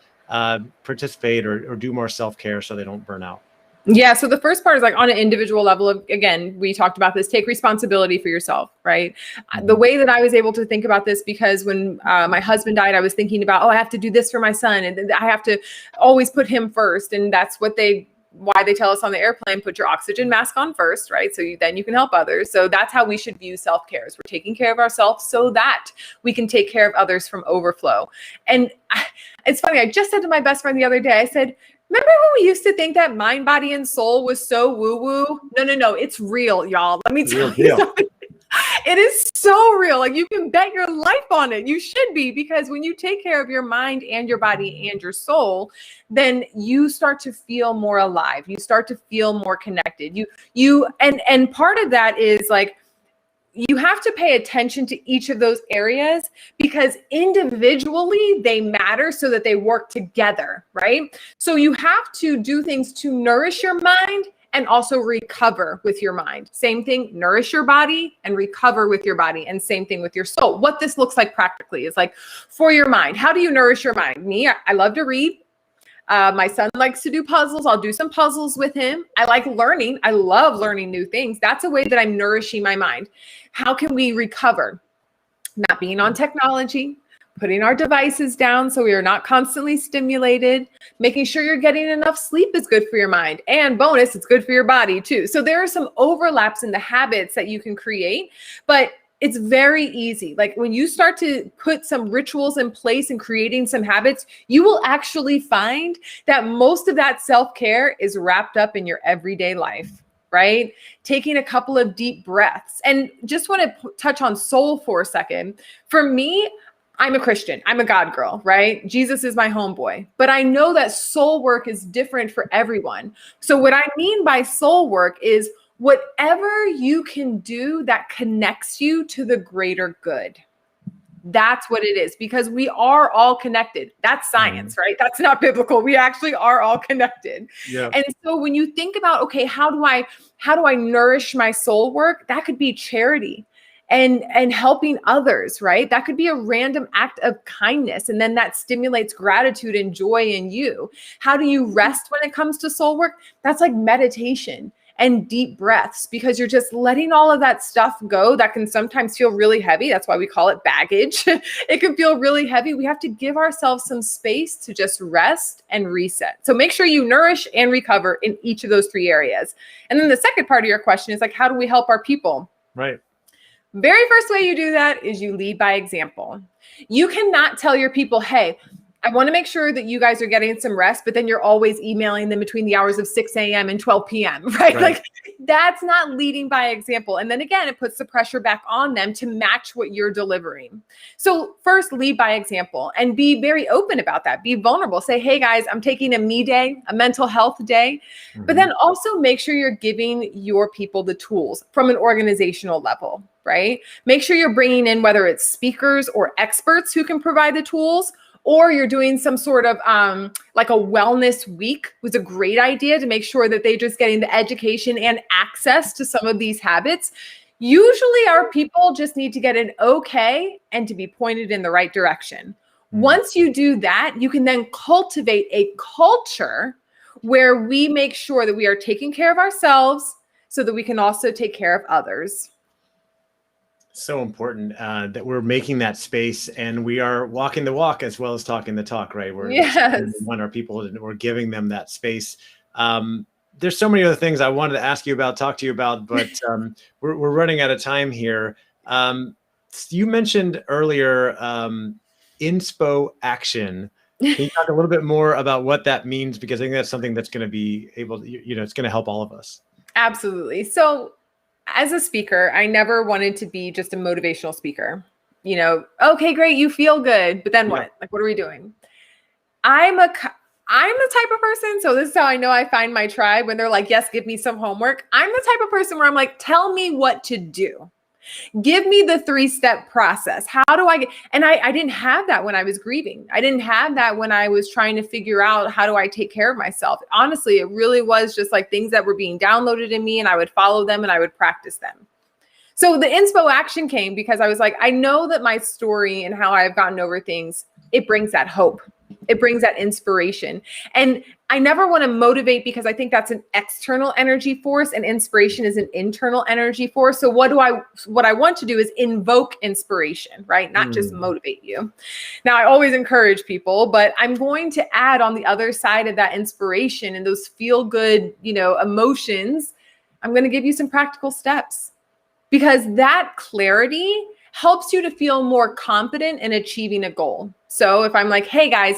participate or do more self-care so they don't burn out? Yeah. So the first part is like on an individual level. Again, we talked about this, take responsibility for yourself, right? The way that I was able to think about this, because when my husband died, I was thinking about, I have to do this for my son and I have to always put him first. And that's why they tell us on the airplane, put your oxygen mask on first, right? So then you can help others. So that's how we should view self-care, is we're taking care of ourselves so that we can take care of others from overflow. And it's funny, I just said to my best friend the other day, I said, Remember when we used to think that mind, body, and soul was so woo-woo? No. It's real, y'all. Let me tell you something. It is so real. Like, you can bet your life on it. You should be, because when you take care of your mind and your body and your soul, then you start to feel more alive. You start to feel more connected. And part of that is like, you have to pay attention to each of those areas, because individually they matter so that they work together, right? So you have to do things to nourish your mind and also recover with your mind. Same thing, nourish your body and recover with your body, and same thing with your soul. What this looks like practically is like, for your mind, how do you nourish your mind? Me, I love to read. My son likes to do puzzles. I'll do some puzzles with him. I like learning. I love learning new things. That's a way that I'm nourishing my mind. How can we recover? Not being on technology, putting our devices down so we are not constantly stimulated, making sure you're getting enough sleep is good for your mind. And bonus, it's good for your body too. So there are some overlaps in the habits that you can create, but it's very easy. Like, when you start to put some rituals in place and creating some habits, you will actually find that most of that self-care is wrapped up in your everyday life, right? Taking a couple of deep breaths. And just want to touch on soul for a second. For me, I'm a Christian. I'm a God girl, right? Jesus is my homeboy. But I know that soul work is different for everyone. So what I mean by soul work is whatever you can do that connects you to the greater good. That's what it is, because we are all connected. That's science, right? That's not biblical. We actually are all connected. Yeah. And so when you think about, okay, how do I nourish my soul work? That could be charity and helping others, right? That could be a random act of kindness. And then that stimulates gratitude and joy in you. How do you rest when it comes to soul work? That's like meditation and deep breaths, because you're just letting all of that stuff go that can sometimes feel really heavy. That's why we call it baggage. It can feel really heavy. We have to give ourselves some space to just rest and reset. So make sure you nourish and recover in each of those three areas. And then the second part of your question is like, how do we help our people? Right. Very first way you do that is you lead by example. You cannot tell your people, hey, I want to make sure that you guys are getting some rest, but then you're always emailing them between the hours of 6 a.m. and 12 p.m., right? Like, that's not leading by example. And then again, it puts the pressure back on them to match what you're delivering. So first, lead by example and be very open about that. Be vulnerable. Say, hey guys, I'm taking a me day, a mental health day, but then also make sure you're giving your people the tools from an organizational level, right? Make sure you're bringing in, whether it's speakers or experts who can provide the tools, or you're doing some sort of like a wellness week was a great idea to make sure that they're just getting the education and access to some of these habits. Usually our people just need to get an okay and to be pointed in the right direction. Once you do that, you can then cultivate a culture where we make sure that we are taking care of ourselves so that we can also take care of others. So important that we're making that space and we are walking the walk as well as talking the talk, right? We want our people and we're giving them that space. There's so many other things I wanted to ask you about, talk to you about, but we're running out of time here. You mentioned earlier inspo action. Can you talk a little bit more about what that means? Because I think that's something that's going to be able to, it's going to help all of us. Absolutely. So as a speaker, I never wanted to be just a motivational speaker. Okay, great, you feel good, but then what? Like, what are we doing? I'm the type of person, so this is how I know I find my tribe when they're like, yes, give me some homework. I'm the type of person where I'm like, tell me what to do. Give me the 3-step process. How do I get, and I didn't have that when I was grieving. I didn't have that when I was trying to figure out how do I take care of myself. Honestly, it really was just like things that were being downloaded in me and I would follow them and I would practice them. So the inspo action came because I was like, I know that my story and how I've gotten over things, it brings that hope. It brings that inspiration. And I never want to motivate because I think that's an external energy force and inspiration is an internal energy force. So what I want to do is invoke inspiration, right? Not just motivate you. Now, I always encourage people, but I'm going to add on the other side of that inspiration and those feel good, emotions. I'm going to give you some practical steps because that clarity helps you to feel more confident in achieving a goal. So if I'm like, hey guys,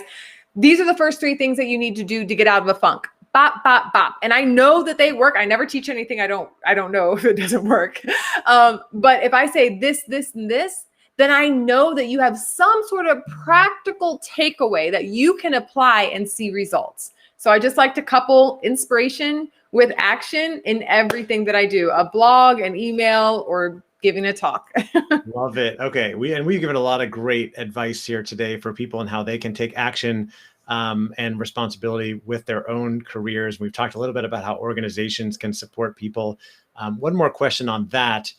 These are the first 3 things that you need to do to get out of a funk. Bop, bop, bop. And I know that they work. I never teach anything I don't know if it doesn't work. But if I say this, this, and this, then I know that you have some sort of practical takeaway that you can apply and see results. So I just like to couple inspiration with action in everything that I do, a blog, an email, or giving a talk. Love it. Okay. We've given a lot of great advice here today for people and how they can take action and responsibility with their own careers. We've talked a little bit about how organizations can support people. One more question on that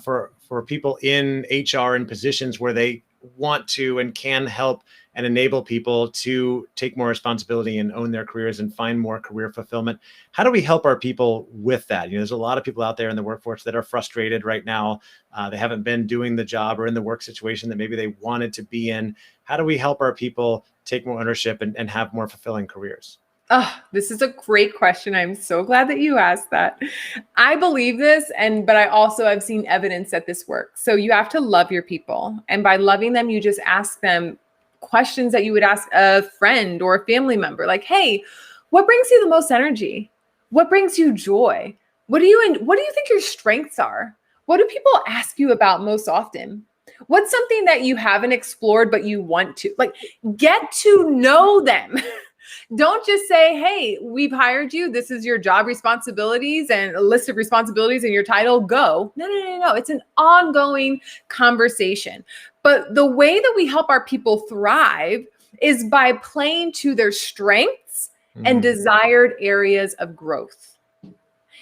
for people in HR and positions where they want to and can help and enable people to take more responsibility and own their careers and find more career fulfillment. How do we help our people with that? There's a lot of people out there in the workforce that are frustrated right now. They haven't been doing the job or in the work situation that maybe they wanted to be in. How do we help our people take more ownership and have more fulfilling careers? Oh, this is a great question. I'm so glad that you asked that. I believe this, but I also have seen evidence that this works. So you have to love your people. And by loving them, you just ask them questions that you would ask a friend or a family member. Like, hey, what brings you the most energy? What brings you joy? What do you think your strengths are? What do people ask you about most often? What's something that you haven't explored, but you want to? Like, get to know them. Don't just say, hey, we've hired you. This is your job responsibilities and a list of responsibilities and your title, go. No. It's an ongoing conversation. But the way that we help our people thrive is by playing to their strengths and desired areas of growth.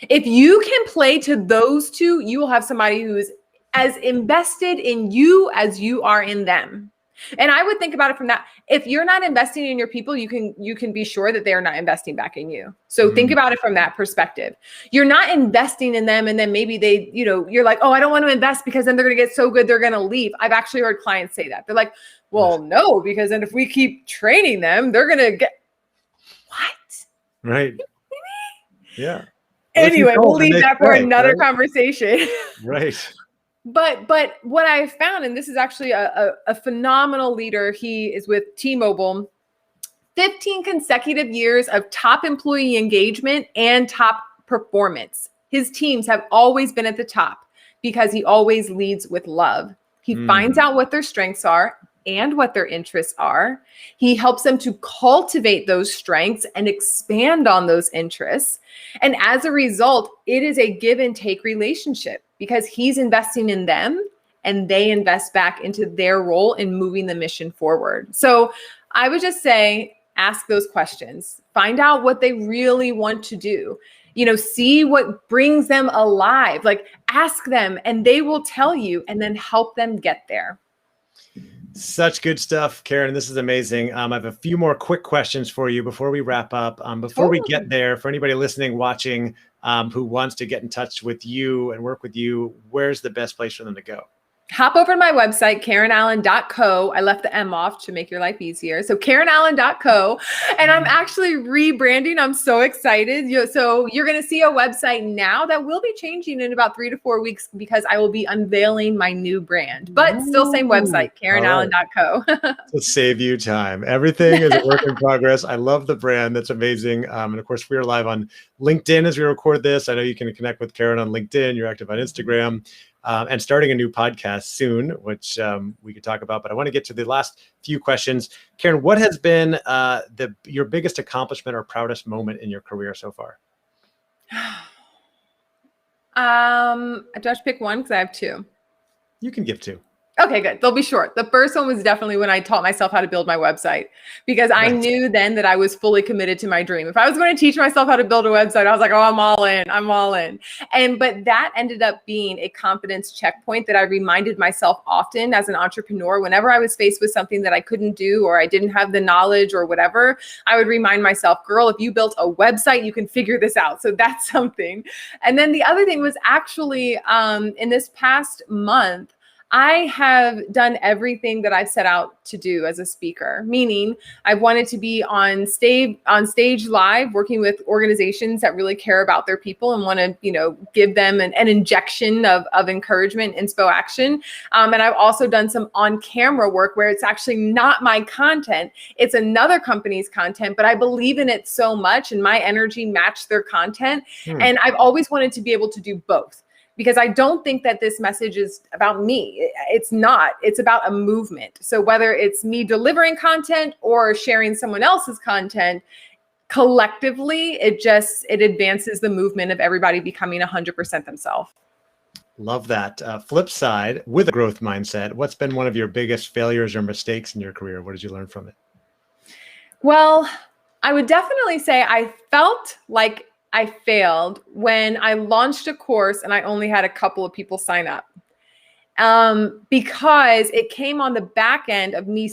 If you can play to those 2, you will have somebody who is as invested in you as you are in them. And I would think about it from that. If you're not investing in your people, you can be sure that they're not investing back in you. So think about it from that perspective. You're not investing in them. And then maybe they, you're like, oh, I don't want to invest because then they're going to get so good, they're going to leave. I've actually heard clients say that. They're like, well, no, because then if we keep training them, they're going to get what? Right. Yeah. Anyway, we'll leave that for another conversation. Right. But what I found, and this is actually a phenomenal leader, he is with T-Mobile, 15 consecutive years of top employee engagement and top performance. His teams have always been at the top because he always leads with love. He finds out what their strengths are and what their interests are. He helps them to cultivate those strengths and expand on those interests. And as a result, it is a give and take relationship because he's investing in them and they invest back into their role in moving the mission forward. So I would just say, ask those questions, find out what they really want to do. See what brings them alive, like ask them and they will tell you and then help them get there. Such good stuff, Karen. This is amazing. I have a few more quick questions for you before we wrap up. Before we get there, for anybody listening, watching, who wants to get in touch with you and work with you, where's the best place for them to go? Hop over to my website, KarenAllen.co. I left the M off to make your life easier. So KarenAllen.co. And I'm actually rebranding. I'm so excited. So you're going to see a website now that will be changing in about 3 to 4 weeks because I will be unveiling my new brand. But still same website, KarenAllen.co. To save you time. Everything is a work in progress. I love the brand. That's amazing. And of course, we are live on LinkedIn as we record this. I know you can connect with Karen on LinkedIn. You're active on Instagram. And starting a new podcast soon, which we could talk about. But I want to get to the last few questions. Karen, what has been your biggest accomplishment or proudest moment in your career so far? Do I have to pick one? Because I have 2. You can give 2. Okay, good. They'll be short. The first one was definitely when I taught myself how to build my website because I knew then that I was fully committed to my dream. If I was going to teach myself how to build a website, I was like, oh, I'm all in. But that ended up being a confidence checkpoint that I reminded myself often as an entrepreneur. Whenever I was faced with something that I couldn't do or I didn't have the knowledge or whatever, I would remind myself, girl, if you built a website, you can figure this out. So that's something. And then the other thing was actually in this past month, I have done everything that I've set out to do as a speaker, meaning I've wanted to be on stage live, working with organizations that really care about their people and want to, give them an injection of encouragement, inspo action. And I've also done some on-camera work where it's actually not my content, it's another company's content, but I believe in it so much and my energy matched their content. And I've always wanted to be able to do both, because I don't think that this message is about me. It's not. It's about a movement. So whether it's me delivering content or sharing someone else's content, collectively, it advances the movement of everybody becoming 100% themselves. Love that. Flip side, with a growth mindset, what's been one of your biggest failures or mistakes in your career? What did you learn from it? Well, I would definitely say I felt like I failed when I launched a course and I only had a couple of people sign up. Because it came on the back end of me.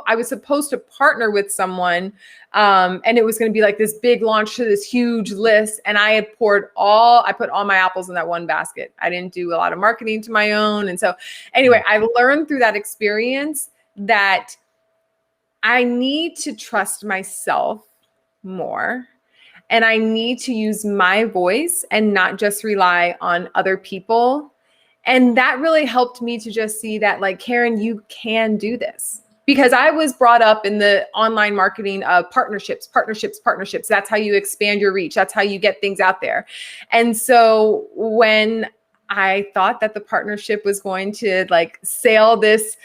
I was supposed to partner with someone, and it was going to be like this big launch to this huge list. And I put all my apples in that one basket. I didn't do a lot of marketing to my own. And so anyway, I learned through that experience that I need to trust myself more. And I need to use my voice and not just rely on other people. And that really helped me to just see that, like, Karen, you can do this. Because I was brought up in the online marketing of partnerships. That's how you expand your reach. That's how you get things out there. And so when I thought that the partnership was going to like sail this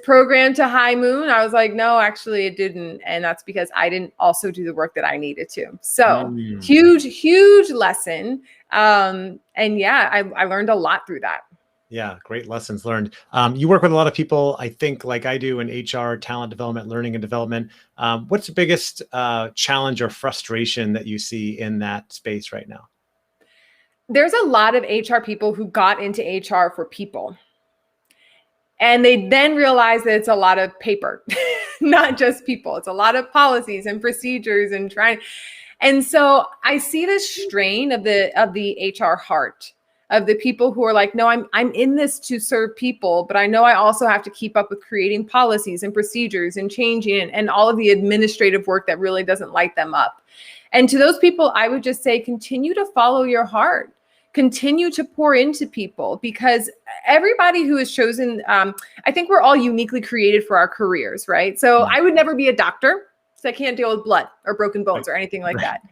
program to high moon, I was like, no, actually it didn't. And that's because I didn't also do the work that I needed to. So huge lesson. And yeah, I learned a lot through that. Yeah, great lessons learned. You work with a lot of people, I think, like I do, in HR, talent development, learning and development. What's the biggest challenge or frustration that you see in that space right now? There's a lot of HR people who got into HR for people. And they then realize that it's a lot of paper, not just people. It's a lot of policies and procedures and trying. And so I see this strain of the HR heart, of the people who are like, no, I'm in this to serve people, but I know I also have to keep up with creating policies and procedures and changing and all of the administrative work that really doesn't light them up. And to those people, I would just say, continue to follow your heart. Continue to pour into people, because everybody who is chosen, I think we're all uniquely created for our careers, right? So I would never be a doctor, so I can't deal with blood or broken bones or anything like that.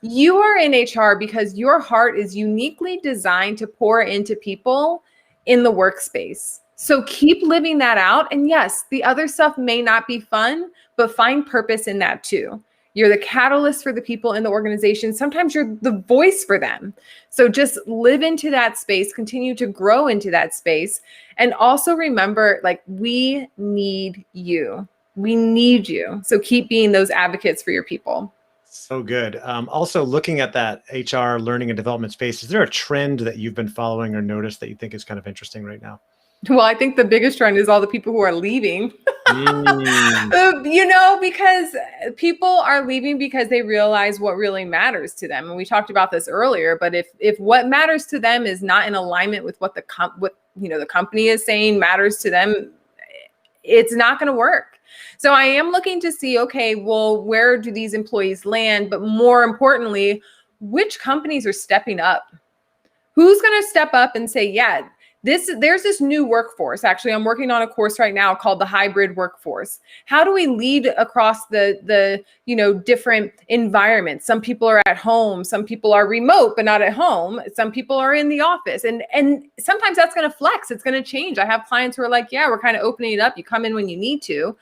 You are in HR because your heart is uniquely designed to pour into people in the workspace. So keep living that out. And yes, the other stuff may not be fun, but find purpose in that too. You're the catalyst for the people in the organization. Sometimes you're the voice for them. So just live into that space, continue to grow into that space. And also remember, like, we need you. We need you. So keep being those advocates for your people. So good. Also, looking at that HR learning and development space, is there a trend that you've been following or noticed that you think is kind of interesting right now? Well, I think the biggest trend is all the people who are leaving, because people are leaving because they realize what really matters to them. And we talked about this earlier, but if what matters to them is not in alignment with what the company is saying matters to them, it's not going to work. So I am looking to see, okay, well, where do these employees land? But more importantly, which companies are stepping up? Who's going to step up and say, yeah, there's this new workforce. Actually, I'm working on a course right now called the hybrid workforce. How do we lead across the different environments? Some people are at home, some people are remote but not at home, some people are in the office, and sometimes that's going to flex. It's going to change. I have clients who are like, yeah, we're kind of opening it up. You come in when you need to.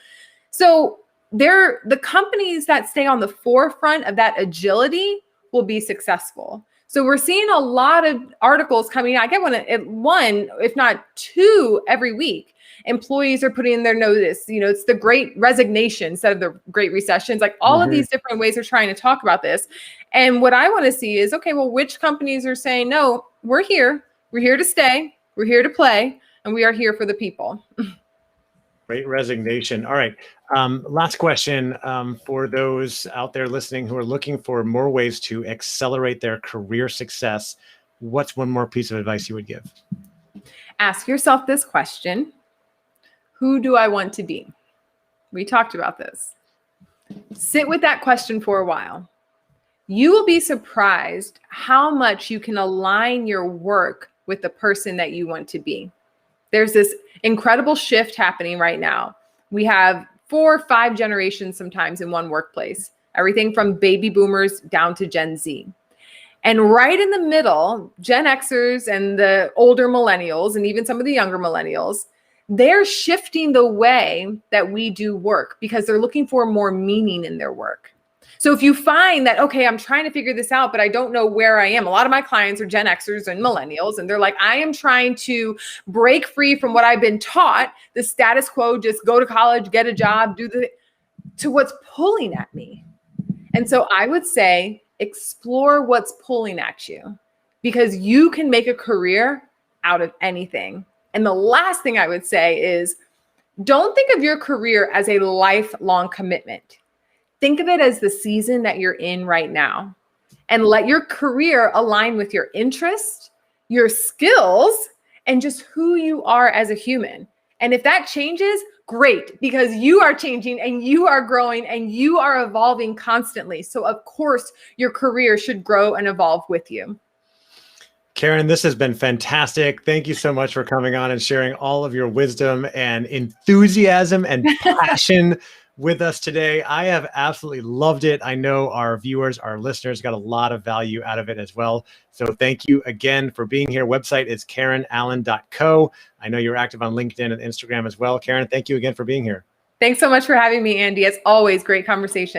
So the companies that stay on the forefront of that agility will be successful. So we're seeing a lot of articles coming out. I get one, if not two, every week. Employees are putting in their notice. It's the great resignation instead of the great recessions. Like all of these different ways they're trying to talk about this. And what I want to see is, okay, well, which companies are saying, no, we're here. We're here to stay. We're here to play. And we are here for the people. Great resignation. All right. Last question for those out there listening who are looking for more ways to accelerate their career success. What's one more piece of advice you would give? Ask yourself this question: who do I want to be? We talked about this. Sit with that question for a while. You will be surprised how much you can align your work with the person that you want to be. There's this incredible shift happening right now. We have 4 or 5 generations sometimes in one workplace, everything from baby boomers down to Gen Z. And right in the middle, Gen Xers and the older millennials, and even some of the younger millennials, they're shifting the way that we do work because they're looking for more meaning in their work. So if you find that, okay, I'm trying to figure this out, but I don't know where I am. A lot of my clients are Gen Xers and millennials, and they're like, I am trying to break free from what I've been taught, the status quo, just go to college, get a job, to what's pulling at me. And so I would say, explore what's pulling at you, because you can make a career out of anything. And the last thing I would say is, don't think of your career as a lifelong commitment. Think of it as the season that you're in right now, and let your career align with your interest, your skills, and just who you are as a human. And if that changes, great, because you are changing and you are growing and you are evolving constantly. So of course, your career should grow and evolve with you. Karen, this has been fantastic. Thank you so much for coming on and sharing all of your wisdom and enthusiasm and passion with us today. I have absolutely loved it. I know our viewers, our listeners got a lot of value out of it as well. So thank you again for being here. Website is KarenAllen.co. I know you're active on LinkedIn and Instagram as well. Karen, thank you again for being here. Thanks so much for having me, Andy. It's always great conversation.